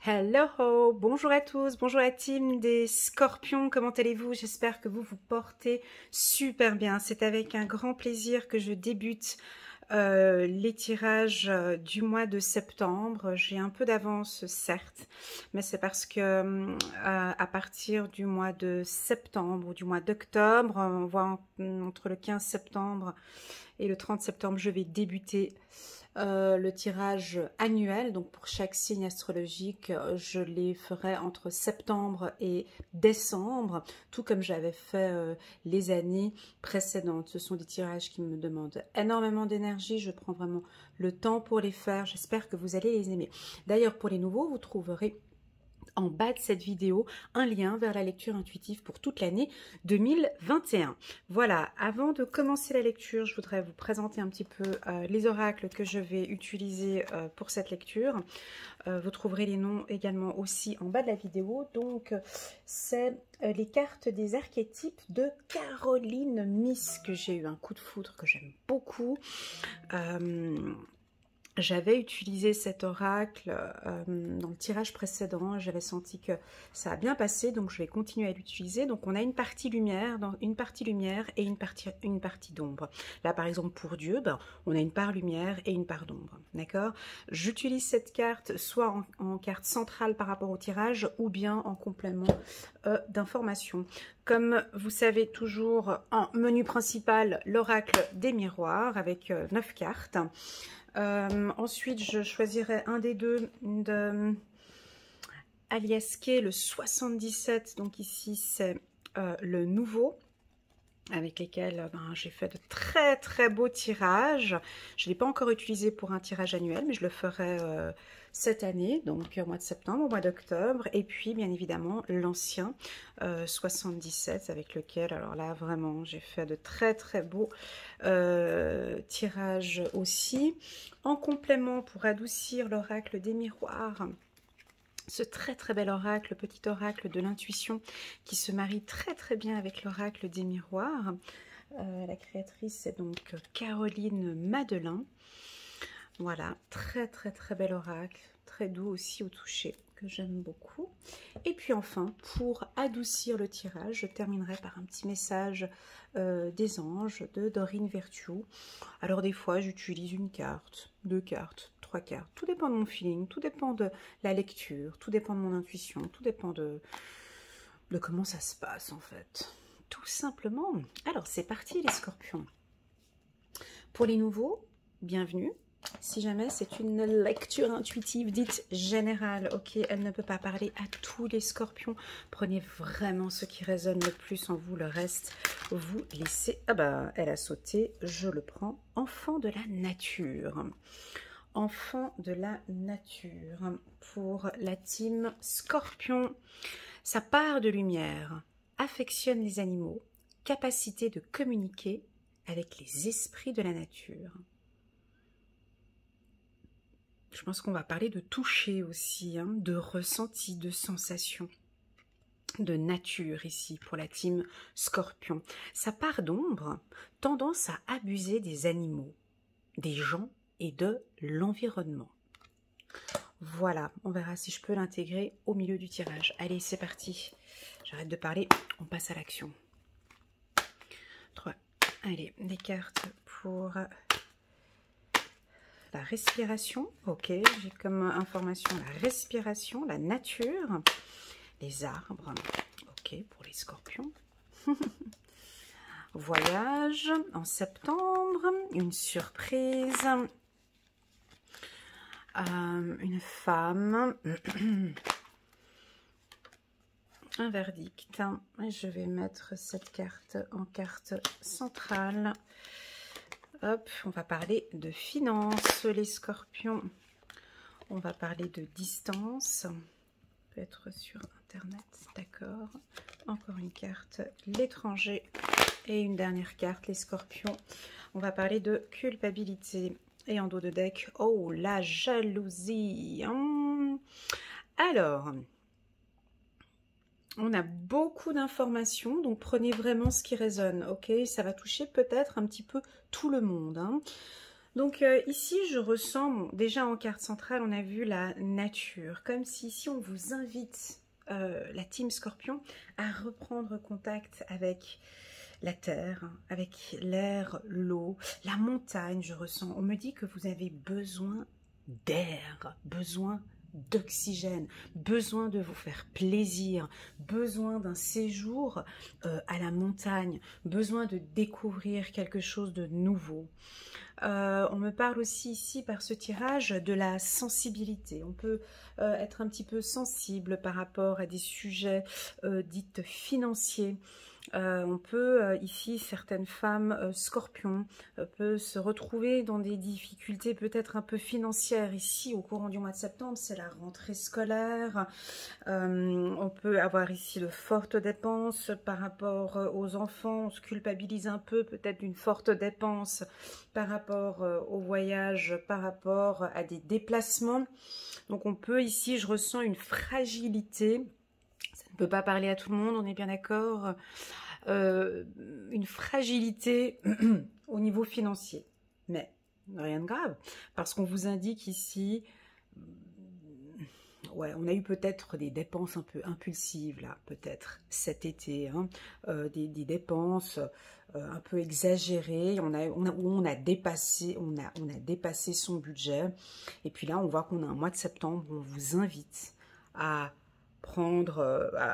Hello, bonjour à tous, bonjour la team des Scorpions, comment allez-vous? J'espère que vous vous portez super bien. C'est avec un grand plaisir que je débute les tirages du mois de septembre. J'ai un peu d'avance certes, mais c'est parce que à partir du mois de septembre ou du mois d'octobre, on voit entre le 15 septembre et le 30 septembre, je vais débuter le tirage annuel. Donc pour chaque signe astrologique, je les ferai entre septembre et décembre, tout comme j'avais fait les années précédentes. Ce sont des tirages qui me demandent énormément d'énergie. Je prends vraiment le temps pour les faire. J'espère que vous allez les aimer. D'ailleurs, pour les nouveaux, vous trouverez en bas de cette vidéo un lien vers la lecture intuitive pour toute l'année 2021. Voilà, avant de commencer la lecture, je voudrais vous présenter un petit peu les oracles que je vais utiliser pour cette lecture. Vous trouverez les noms également aussi en bas de la vidéo. Donc, c'est les cartes des archétypes de Caroline Myss que j'ai eu un coup de foudre, que j'aime beaucoup. J'avais utilisé cet oracle dans le tirage précédent, j'avais senti que ça a bien passé, donc je vais continuer à l'utiliser. Donc on a une partie lumière, et une partie d'ombre. Là par exemple pour Dieu, on a une part lumière et une part d'ombre, d'accord? J'utilise cette carte soit en carte centrale par rapport au tirage, ou bien en complément d'information. Comme vous savez toujours, en menu principal, l'oracle des miroirs avec 9 cartes. Ensuite, je choisirai un des deux de Alias Kay, le 77. Donc ici, c'est le nouveau, avec lesquels j'ai fait de très beaux tirages. Je ne l'ai pas encore utilisé pour un tirage annuel, mais je le ferai cette année, donc au mois de septembre, au mois d'octobre. Et puis, bien évidemment, l'ancien 77, avec lequel, alors là, vraiment, j'ai fait de très beaux tirages aussi. En complément, pour adoucir l'oracle des miroirs, ce très bel oracle, petit oracle de l'intuition qui se marie très bien avec l'oracle des miroirs. La créatrice c'est donc Caroline Madelin. Voilà, très bel oracle, très doux aussi au toucher, que j'aime beaucoup. Et puis enfin, pour adoucir le tirage, je terminerai par un petit message des anges de Dorine Virtue. Alors des fois, j'utilise une carte, 2 cartes, 3 cartes. Tout dépend de mon feeling, tout dépend de la lecture, tout dépend de mon intuition, tout dépend de comment ça se passe en fait. Tout simplement. Alors c'est parti les scorpions. Pour les nouveaux, bienvenue. Si jamais c'est une lecture intuitive dite générale, ok, elle ne peut pas parler à tous les scorpions. Prenez vraiment ce qui résonne le plus en vous, le reste, vous laissez. Ah bah, elle a sauté, je le prends. Enfant de la nature. Enfant de la nature. Pour la team scorpion, sa part de lumière affectionne les animaux, capacité de communiquer avec les esprits de la nature. Je pense qu'on va parler de toucher aussi, hein, de ressenti, de sensation, de nature ici pour la team Scorpion. Sa part d'ombre, tendance à abuser des animaux, des gens et de l'environnement. Voilà, on verra si je peux l'intégrer au milieu du tirage. Allez, c'est parti. J'arrête de parler, on passe à l'action. 3. Allez, des cartes pour la respiration, ok, j'ai comme information la respiration, la nature, les arbres, ok, pour les scorpions. Voyage en septembre, une surprise, une femme, un verdict. Je vais mettre cette carte en carte centrale. Hop, on va parler de finances, les scorpions. On va parler de distance. Peut-être sur internet, d'accord. Encore une carte, l'étranger. Et une dernière carte, les scorpions. On va parler de culpabilité. Et en dos de deck, oh, la jalousie. Alors, on a beaucoup d'informations, donc prenez vraiment ce qui résonne, ok? Ça va toucher peut-être un petit peu tout le monde, hein. Donc ici, je ressens, bon, déjà en carte centrale, on a vu la nature, comme si ici on vous invite, la team Scorpion, à reprendre contact avec la terre, avec l'air, l'eau, la montagne, je ressens. On me dit que vous avez besoin d'air, besoin d'oxygène, besoin de vous faire plaisir, besoin d'un séjour à la montagne, besoin de découvrir quelque chose de nouveau. On me parle aussi ici par ce tirage de la sensibilité. On peut être un petit peu sensible par rapport à des sujets dits financiers. On peut ici, certaines femmes scorpions peuvent se retrouver dans des difficultés peut-être un peu financières. Ici, au courant du mois de septembre, c'est la rentrée scolaire. On peut avoir ici de fortes dépenses par rapport aux enfants. On se culpabilise un peu peut-être d'une forte dépense par rapport au voyage, par rapport à des déplacements. Donc on peut ici, je ressens une fragilité. Ça ne peut pas parler à tout le monde, on est bien d'accord. Une fragilité au niveau financier. Mais rien de grave, parce qu'on vous indique ici, ouais, on a eu peut-être des dépenses un peu impulsives là, peut-être cet été, hein, des dépenses un peu exagérées. On a dépassé son budget. Et puis là, on voit qu'on a un mois de septembre où on vous invite à prendre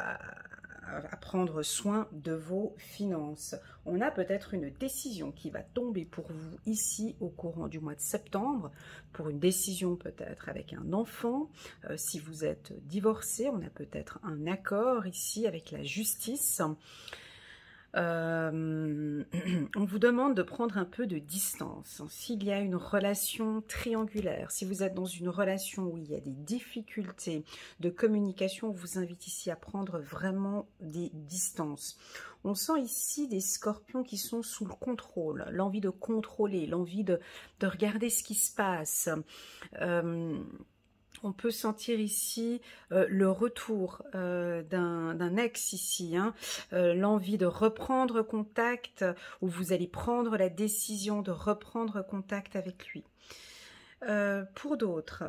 soin de vos finances. On a peut-être une décision qui va tomber pour vous ici au courant du mois de septembre, pour une décision peut-être avec un enfant. Si vous êtes divorcé, on a peut-être un accord ici avec la justice. On vous demande de prendre un peu de distance. S'il y a une relation triangulaire, si vous êtes dans une relation où il y a des difficultés de communication, on vous invite ici à prendre vraiment des distances. On sent ici des scorpions qui sont sous le contrôle, l'envie de contrôler, l'envie de regarder ce qui se passe. On peut sentir ici le retour d'un ex ici, hein, l'envie de reprendre contact, ou vous allez prendre la décision de reprendre contact avec lui. Pour d'autres,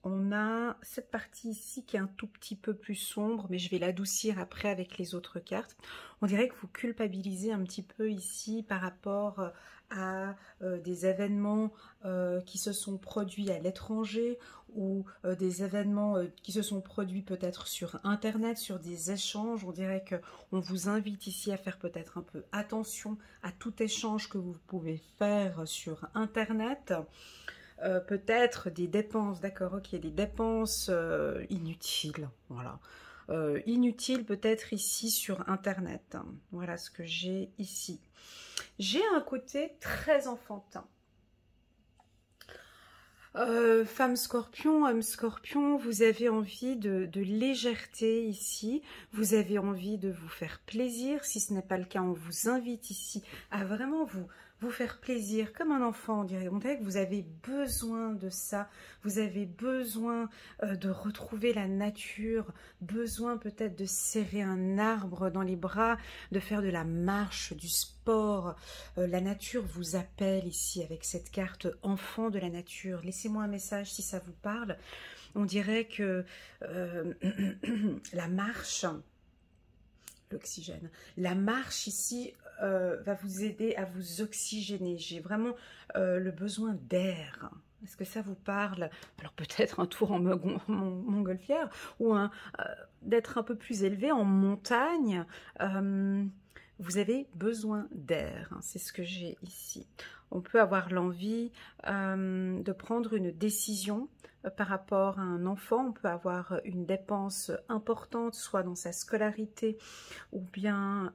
on a cette partie ici qui est un tout petit peu plus sombre, mais je vais l'adoucir après avec les autres cartes. On dirait que vous culpabilisez un petit peu ici par rapport à des événements qui se sont produits à l'étranger, ou des événements qui se sont produits peut-être sur Internet, sur des échanges. On dirait qu'on vous invite ici à faire peut-être un peu attention à tout échange que vous pouvez faire sur Internet. Peut-être des dépenses, d'accord, ok, des dépenses inutiles, voilà. Inutiles peut-être ici sur Internet. Voilà ce que j'ai ici. J'ai un côté très enfantin. Femme scorpion, homme scorpion, vous avez envie de légèreté ici, vous avez envie de vous faire plaisir. Si ce n'est pas le cas, on vous invite ici à vraiment vous faire plaisir comme un enfant. On dirait que vous avez besoin de ça, vous avez besoin de retrouver la nature, besoin peut-être de serrer un arbre dans les bras, de faire de la marche, du sport. La nature vous appelle ici avec cette carte enfant de la nature. Laissez-moi un message si ça vous parle. On dirait que la marche, l'oxygène, la marche ici va vous aider à vous oxygéner. J'ai vraiment le besoin d'air. Est-ce que ça vous parle? Alors peut-être un tour en montgolfière, ou d'être un peu plus élevé en montagne. Vous avez besoin d'air, hein, c'est ce que j'ai ici. On peut avoir l'envie de prendre une décision par rapport à un enfant. On peut avoir une dépense importante, soit dans sa scolarité, ou bien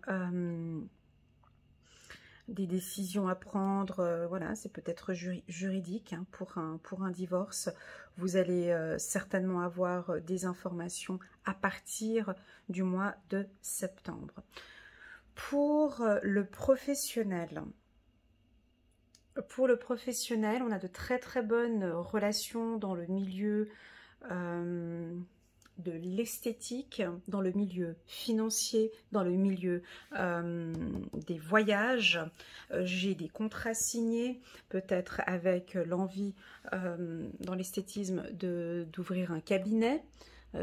des décisions à prendre. Voilà, c'est peut-être juridique, hein, pour un divorce. Vous allez certainement avoir des informations à partir du mois de septembre. Pour le professionnel, on a de très très bonnes relations dans le milieu de l'esthétique dans le milieu financier, dans le milieu des voyages. J'ai des contrats signés, peut-être avec l'envie dans l'esthétisme d'ouvrir un cabinet.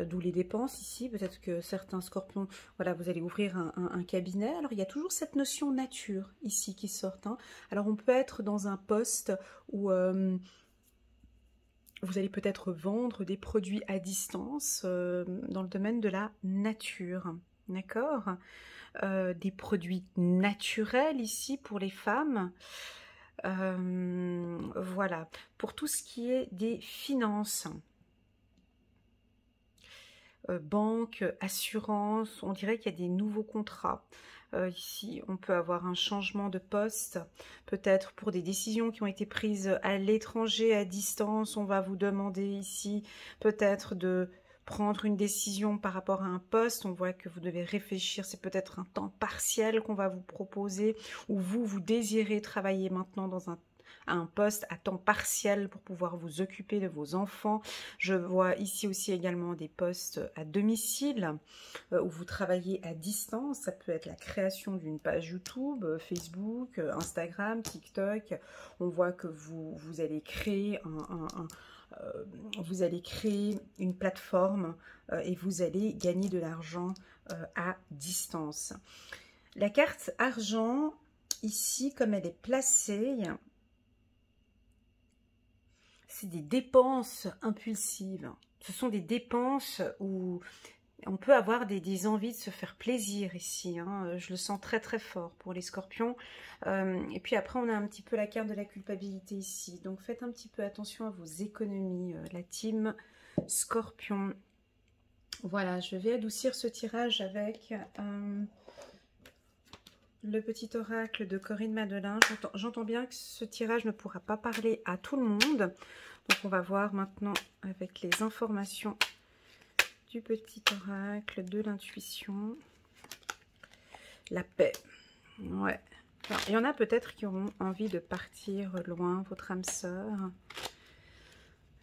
D'où les dépenses ici, peut-être que certains scorpions, voilà, vous allez ouvrir un cabinet. Alors il y a toujours cette notion nature ici qui sort, hein. Alors on peut être dans un poste où vous allez peut-être vendre des produits à distance dans le domaine de la nature, d'accord, des produits naturels ici pour les femmes. Voilà, pour tout ce qui est des finances. Banque, assurance, on dirait qu'il y a des nouveaux contrats. Ici, on peut avoir un changement de poste, peut-être pour des décisions qui ont été prises à l'étranger, à distance. On va vous demander ici peut-être de prendre une décision par rapport à un poste. On voit que vous devez réfléchir, c'est peut-être un temps partiel qu'on va vous proposer, ou vous désirez travailler maintenant dans un poste à temps partiel pour pouvoir vous occuper de vos enfants. Je vois ici aussi également des postes à domicile où vous travaillez à distance. Ça peut être la création d'une page YouTube, Facebook, Instagram, TikTok. On voit que vous allez créer vous allez créer une plateforme et vous allez gagner de l'argent à distance. La carte argent, ici, comme elle est placée, c'est des dépenses impulsives. Ce sont des dépenses où on peut avoir des envies de se faire plaisir ici, hein. Je le sens très très fort pour les scorpions. Et puis après, on a un petit peu la carte de la culpabilité ici. Donc faites un petit peu attention à vos économies, la team scorpion. Voilà, je vais adoucir ce tirage avec le petit oracle de Corinne Madelin. J'entends bien que ce tirage ne pourra pas parler à tout le monde. Donc on va voir maintenant avec les informations du petit oracle de l'intuition. La paix. Ouais. Alors, il y en a peut-être qui auront envie de partir loin, votre âme sœur.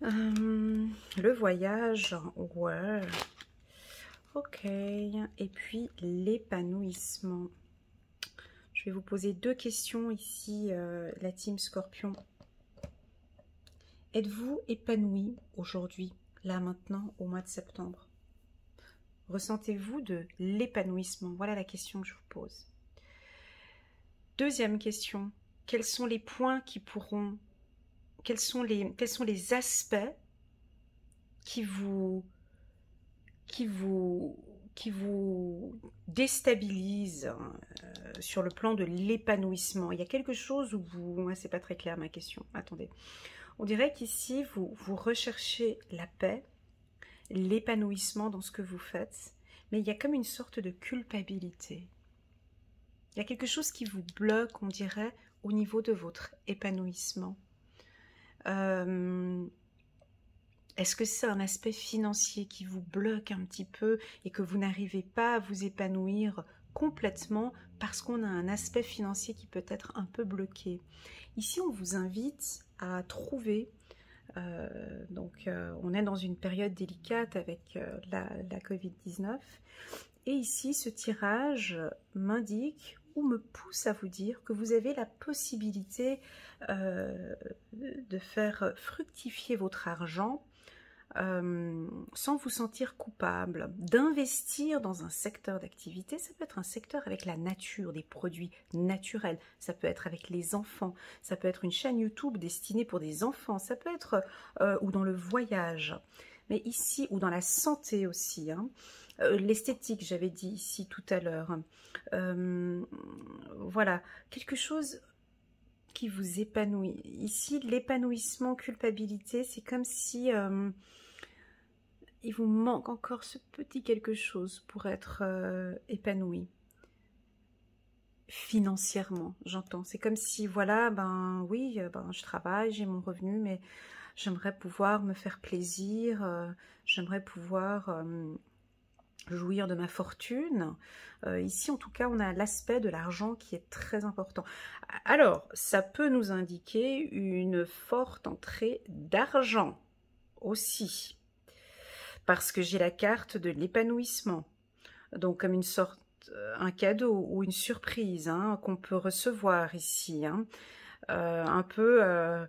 Le voyage. Ouais. Ok. Et puis l'épanouissement. Je vais vous poser deux questions ici, la team Scorpion. Êtes-vous épanoui aujourd'hui, là maintenant, au mois de septembre? Ressentez-vous de l'épanouissement? Voilà la question que je vous pose. Deuxième question, quels sont les points qui pourront... Quels sont les aspects qui vous déstabilise sur le plan de l'épanouissement? Il y a quelque chose où vous... C'est pas très clair ma question, attendez. On dirait qu'ici, vous recherchez la paix, l'épanouissement dans ce que vous faites, mais il y a comme une sorte de culpabilité. Il y a quelque chose qui vous bloque, on dirait, au niveau de votre épanouissement. Est-ce que c'est un aspect financier qui vous bloque un petit peu et que vous n'arrivez pas à vous épanouir complètement parce qu'on a un aspect financier qui peut être un peu bloqué? Ici, on vous invite à trouver, on est dans une période délicate avec la Covid-19, et ici, ce tirage m'indique ou me pousse à vous dire que vous avez la possibilité de faire fructifier votre argent sans vous sentir coupable, d'investir dans un secteur d'activité. Ça peut être un secteur avec la nature, des produits naturels, ça peut être avec les enfants, ça peut être une chaîne YouTube destinée pour des enfants, ça peut être ou dans le voyage, mais ici, ou dans la santé aussi, hein. L'esthétique, j'avais dit ici tout à l'heure, voilà, quelque chose qui vous épanouit. Ici, l'épanouissement, culpabilité, c'est comme si il vous manque encore ce petit quelque chose pour être épanoui. Financièrement, j'entends. C'est comme si, voilà, ben oui, je travaille, j'ai mon revenu, mais j'aimerais pouvoir me faire plaisir, j'aimerais pouvoir jouir de ma fortune. Ici, en tout cas, on a l'aspect de l'argent qui est très important. Alors, ça peut nous indiquer une forte entrée d'argent aussi. parce que j'ai la carte de l'épanouissement. Donc comme une sorte, un cadeau ou une surprise hein, qu'on peut recevoir ici. Hein. Un peu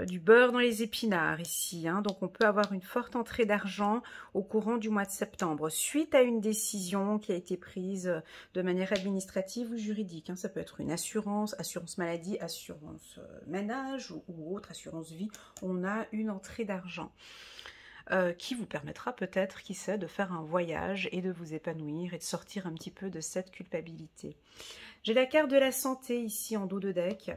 du beurre dans les épinards ici. Hein. Donc on peut avoir une forte entrée d'argent au courant du mois de septembre, suite à une décision qui a été prise de manière administrative ou juridique. Hein. Ça peut être une assurance, assurance maladie, assurance ménage ou autre assurance vie. On a une entrée d'argent. Qui vous permettra peut-être, qui sait, de faire un voyage et de vous épanouir et de sortir un petit peu de cette culpabilité. J'ai la carte de la santé ici en dos de deck.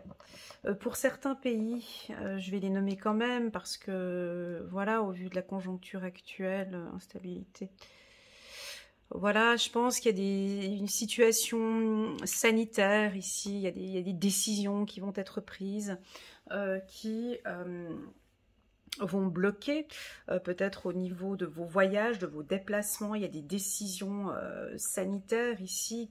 Pour certains pays, je vais les nommer quand même parce que, voilà, au vu de la conjoncture actuelle, instabilité. Voilà, je pense qu'il y a une situation sanitaire ici, il y a des décisions qui vont être prises, qui vont bloquer peut-être au niveau de vos voyages, de vos déplacements. Il y a des décisions sanitaires ici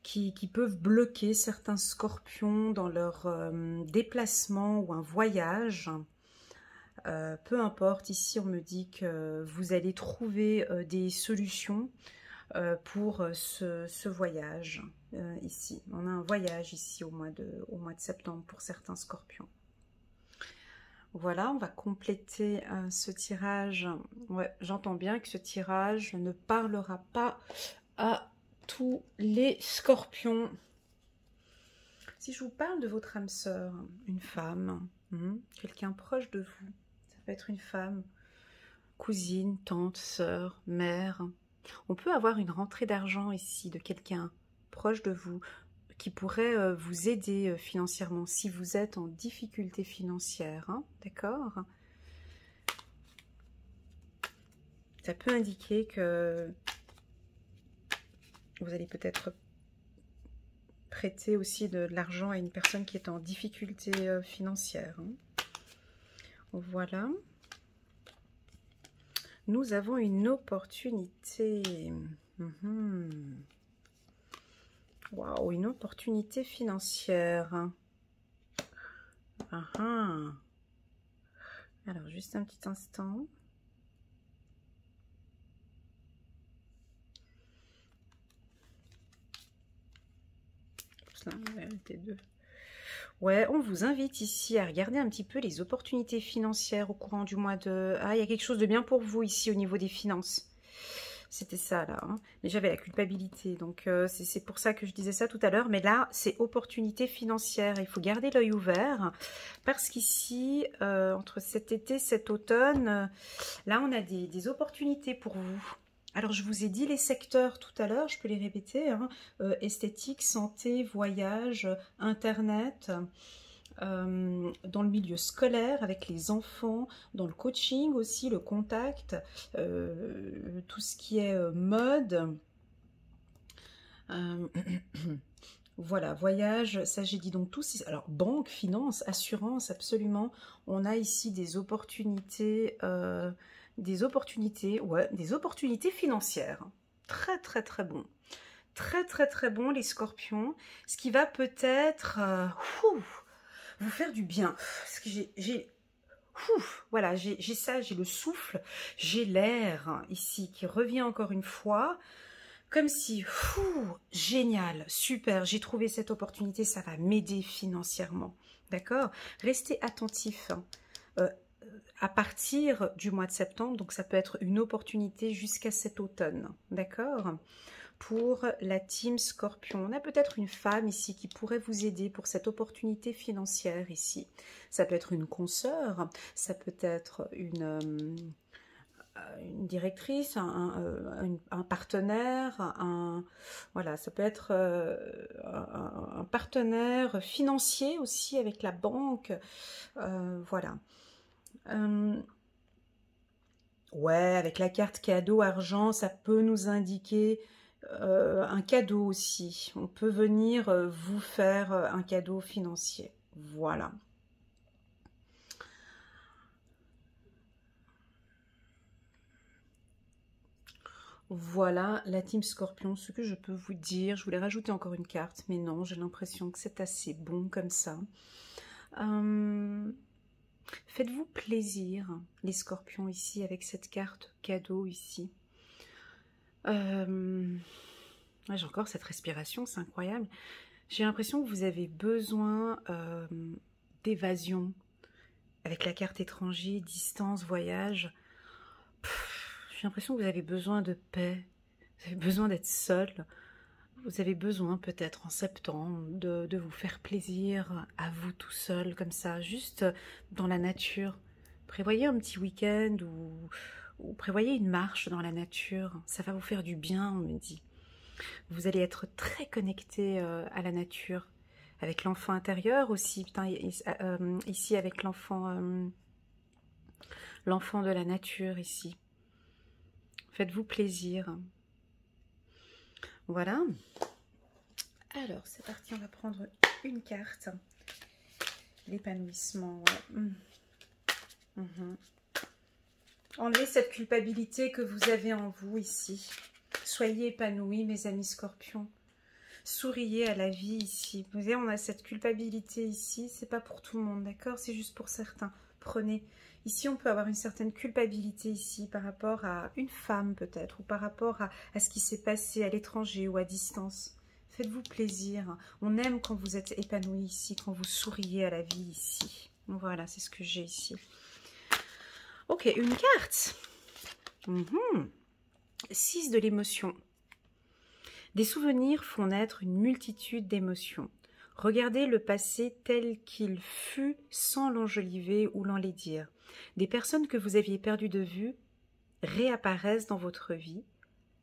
qui peuvent bloquer certains scorpions dans leur déplacement ou un voyage. Peu importe, ici on me dit que vous allez trouver des solutions pour ce voyage ici. On a un voyage ici au mois de septembre pour certains scorpions. Voilà, on va compléter ce tirage. Ouais, j'entends bien que ce tirage ne parlera pas à tous les scorpions. Si je vous parle de votre âme sœur, une femme, quelqu'un proche de vous, ça peut être une femme, cousine, tante, sœur, mère. On peut avoir une rentrée d'argent ici de quelqu'un proche de vous, qui pourrait vous aider financièrement si vous êtes en difficulté financière, hein, d'accord? Ça peut indiquer que vous allez peut-être prêter aussi de l'argent à une personne qui est en difficulté financière. Hein. Voilà. Nous avons une opportunité. Waouh, une opportunité financière. Alors, juste un petit instant. Ouais, on vous invite ici à regarder un petit peu les opportunités financières au courant du mois de... Ah, il y a quelque chose de bien pour vous ici au niveau des finances. C'était ça là, hein. Mais j'avais la culpabilité, donc c'est pour ça que je disais ça tout à l'heure. Mais là, c'est opportunité financière. Il faut garder l'œil ouvert parce qu'ici, entre cet été, cet automne, là, on a des opportunités pour vous. Alors, je vous ai dit les secteurs tout à l'heure, je peux les répéter, hein, esthétique, santé, voyage, internet, dans le milieu scolaire avec les enfants, dans le coaching aussi, le contact, tout ce qui est mode. Voilà, voyage, ça j'ai dit donc tous. Alors banque, finance, assurance, absolument. On a ici des opportunités, des opportunités financières. Très très très bon. Très très très bon les scorpions. Ce qui va peut-être vous faire du bien. Parce que voilà, j'ai ça, j'ai le souffle, j'ai l'air ici qui revient encore une fois. Comme si, génial, super, j'ai trouvé cette opportunité, ça va m'aider financièrement. D'accord? Restez attentifs à partir du mois de septembre, donc ça peut être une opportunité jusqu'à cet automne. D'accord? Pour la team Scorpion, on a peut-être une femme ici qui pourrait vous aider pour cette opportunité financière ici. Ça peut être une consoeur, ça peut être une directrice, un partenaire, voilà, ça peut être un partenaire financier aussi avec la banque, voilà. Ouais, avec la carte cadeau argent, ça peut nous indiquer un cadeau aussi. On peut venir vous faire un cadeau financier. Voilà. Voilà la team Scorpion, ce que je peux vous dire. Je voulais rajouter encore une carte, mais non, j'ai l'impression que c'est assez bon comme ça. Faites-vous plaisir, les scorpions, ici, avec cette carte cadeau, ici. J'ai encore cette respiration, c'est incroyable. J'ai l'impression que vous avez besoin d'évasion. Avec la carte étranger, distance, voyage. J'ai l'impression que vous avez besoin de paix. Vous avez besoin d'être seul. Vous avez besoin peut-être en septembre de vous faire plaisir à vous tout seul, comme ça, juste dans la nature. Prévoyez un petit week-end ou prévoyez une marche dans la nature. Ça va vous faire du bien, on me dit. Vous allez être très connecté à la nature, avec l'enfant intérieur aussi, ici avec l'enfant l'enfant de la nature ici. Faites-vous plaisir. Voilà. Alors, c'est parti, on va prendre une carte. L'épanouissement, ouais. Enlevez cette culpabilité que vous avez en vous ici. Soyez épanouis, mes amis scorpions. Souriez à la vie ici. Vous voyez, on a cette culpabilité ici. C'est pas pour tout le monde, d'accord? C'est juste pour certains. Prenez. Ici, on peut avoir une certaine culpabilité ici par rapport à une femme peut-être, ou par rapport à ce qui s'est passé à l'étranger ou à distance. Faites-vous plaisir. On aime quand vous êtes épanoui ici, quand vous souriez à la vie ici. Voilà, c'est ce que j'ai ici. Ok, une carte. 6 de l'émotion. Des souvenirs font naître une multitude d'émotions. Regardez le passé tel qu'il fut sans l'enjoliver ou l'enlaidir. Des personnes que vous aviez perdues de vue réapparaissent dans votre vie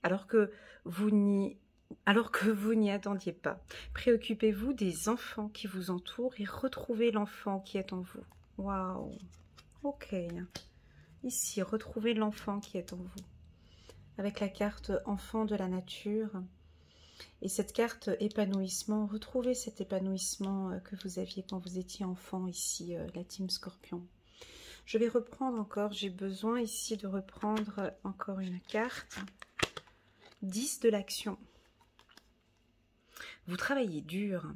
alors que vous n'y attendiez pas. Préoccupez-vous des enfants qui vous entourent et retrouvez l'enfant qui est en vous. Waouh. Ok. Ici, retrouvez l'enfant qui est en vous. Avec la carte enfant de la nature. Et cette carte épanouissement, retrouvez cet épanouissement que vous aviez quand vous étiez enfant ici, la team Scorpion. Je vais reprendre encore, j'ai besoin ici de reprendre encore une carte. 10 de l'action. Vous travaillez dur.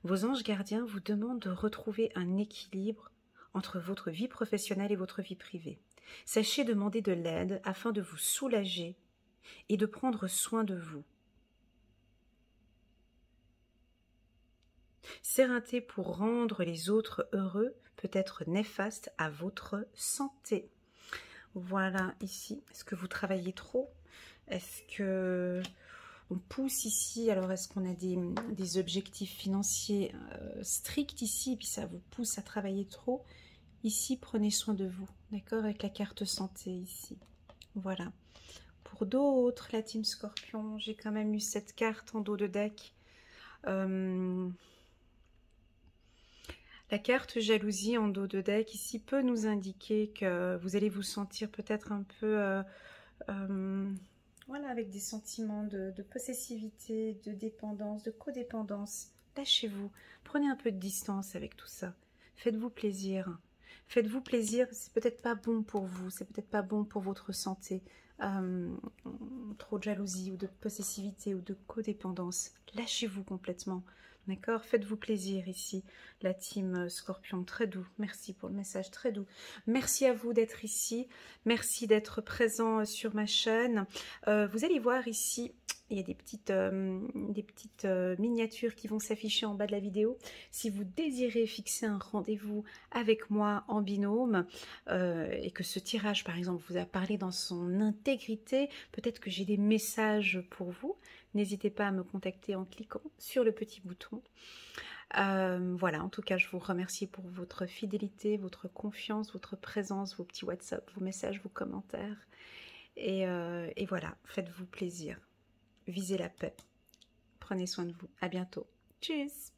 Vos anges gardiens vous demandent de retrouver un équilibre entre votre vie professionnelle et votre vie privée. Sachez demander de l'aide afin de vous soulager et de prendre soin de vous. S'éreinter pour rendre les autres heureux peut être néfaste à votre santé. Voilà ici. Est-ce que vous travaillez trop? Est-ce que on pousse ici? Alors est-ce qu'on a des objectifs financiers stricts ici, et puis ça vous pousse à travailler trop? Ici, prenez soin de vous, d'accord? Avec la carte santé ici. Voilà. Pour d'autres, la team Scorpion, j'ai quand même eu cette carte en dos de deck. La carte jalousie en dos de deck ici peut nous indiquer que vous allez vous sentir peut-être un peu voilà, avec des sentiments de possessivité, de dépendance, de codépendance. Lâchez-vous, prenez un peu de distance avec tout ça. Faites-vous plaisir. Faites-vous plaisir, c'est peut-être pas bon pour vous, c'est peut-être pas bon pour votre santé. Trop de jalousie ou de possessivité ou de codépendance. Lâchez-vous complètement. D'accord? Faites-vous plaisir ici, la team Scorpion, très doux. Merci pour le message, très doux. Merci à vous d'être ici. Merci d'être présent sur ma chaîne. Vous allez voir ici, il y a des petites miniatures qui vont s'afficher en bas de la vidéo. Si vous désirez fixer un rendez-vous avec moi en binôme et que ce tirage, par exemple, vous a parlé dans son intégrité, peut-être que j'ai des messages pour vous. N'hésitez pas à me contacter en cliquant sur le petit bouton. Voilà, en tout cas, je vous remercie pour votre fidélité, votre confiance, votre présence, vos petits WhatsApp, vos messages, vos commentaires. Et voilà, faites-vous plaisir. Visez la paix. Prenez soin de vous. À bientôt. Tchuss!